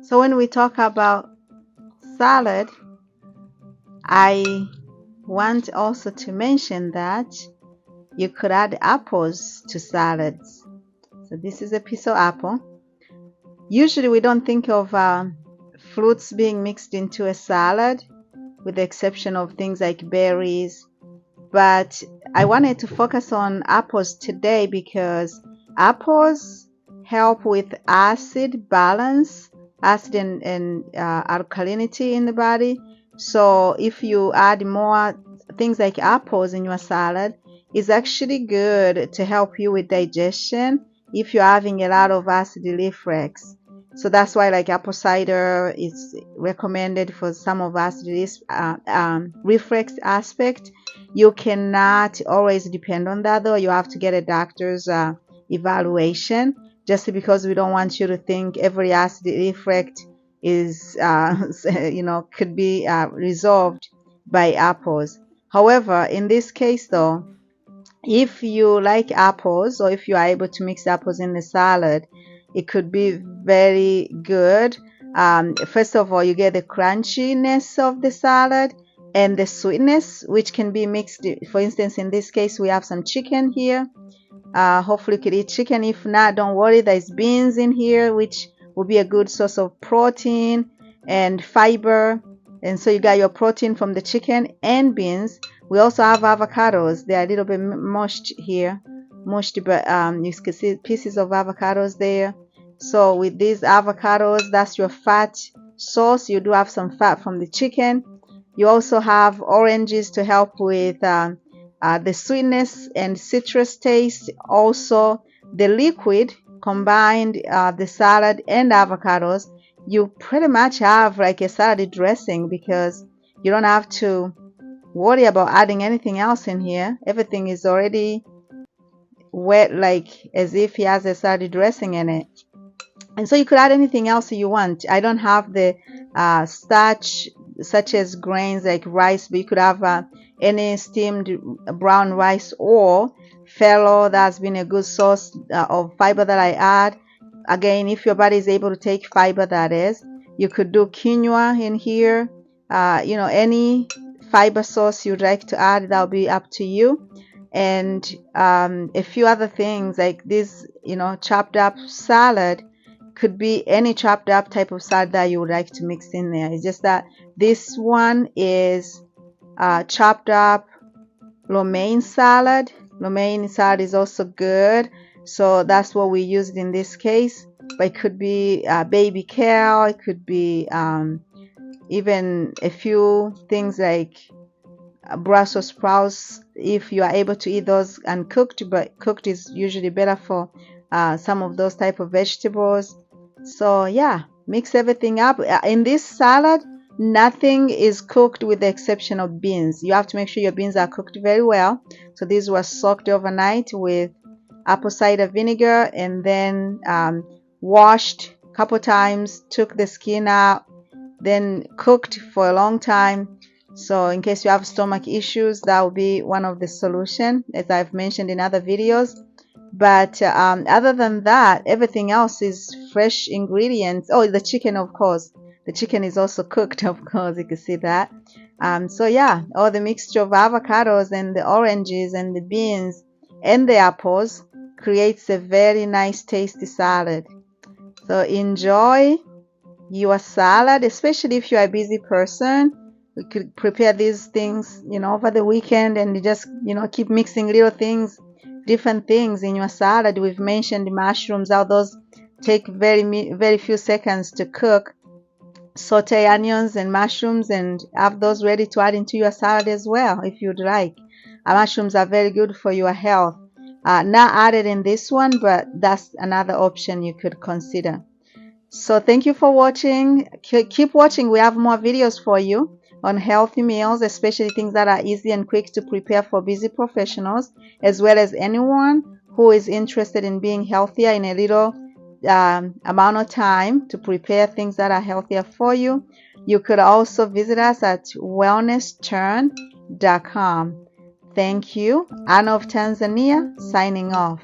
So when we talk about salad, I want also to mention that you could add apples to salads. So this is a piece of apple. Usually we don't think of fruits being mixed into a salad, with the exception of things like berries. But I wanted to focus on apples today because apples help with acid balance, acid and alkalinity in the body. So if you add more things like apples in your salad, it's actually good to help you with digestion if you're having a lot of acid reflux. So that's why like apple cider is recommended for some of acid reflux aspect. You cannot always depend on that though. You have to get a doctor's evaluation, just because we don't want you to think every acid reflux is could be resolved by apples. However, in this case though, if you like apples, or if you are able to mix apples in the salad, it could be very good. First of all, you get the crunchiness of the salad and the sweetness, which can be mixed. For instance, in this case, we have some chicken here. Hopefully you could eat chicken. If not, don't worry, there's beans in here, which will be a good source of protein and fiber. And so you got your protein from the chicken and beans. We also have avocados. They are a little bit mushed here, mushed, but you can see pieces of avocados there. So with these avocados, that's your fat source. You do have some fat from the chicken. You also have oranges to help with the sweetness and citrus taste. Also, the liquid combined the salad and avocados, you pretty much have like a salad dressing, because you don't have to worry about adding anything else in here. Everything is already wet, like as if he has a salad dressing in it. And so you could add anything else you want. I don't have the starch such as grains like rice, but you could have any steamed brown rice or fallow. That's been a good source of fiber that I add. Again, if your body is able to take fiber, that is, you could do quinoa in here. Any fiber source you'd like to add, that'll be up to you. And a few other things like this, chopped up salad could be any chopped up type of salad that you would like to mix in there. It's just that this one is chopped up romaine salad. Romaine salad is also good, so that's what we used in this case. But it could be baby kale. It could be even a few things like Brussels sprouts, if you are able to eat those uncooked, but cooked is usually better for some of those type of vegetables. So yeah, mix everything up. In this salad, nothing is cooked with the exception of beans. You have to make sure your beans are cooked very well. So these were soaked overnight with apple cider vinegar, and then washed a couple times, took the skin out, then cooked for a long time. So in case you have stomach issues, that will be one of the solution, as I've mentioned in other videos. But other than that, everything else is fresh ingredients. Oh, the chicken, of course. The chicken is also cooked, of course. You can see that. So yeah, all the mixture of avocados and the oranges and the beans and the apples creates a very nice, tasty salad. So enjoy your salad, especially if you're a busy person. We could prepare these things, over the weekend, and you just, keep mixing little things, different things in your salad. We've mentioned mushrooms, how those take very few seconds to cook. Saute onions and mushrooms and have those ready to add into your salad as well, if you'd like. Mushrooms are very good for your health. Not added in this one, but that's another option you could consider. So thank you for watching. Keep watching. We have more videos for you on healthy meals, especially things that are easy and quick to prepare for busy professionals, as well as anyone who is interested in being healthier in a little amount of time to prepare things that are healthier for you. You could also visit us at wellnessturn.com. Thank you. Anna of Tanzania, signing off.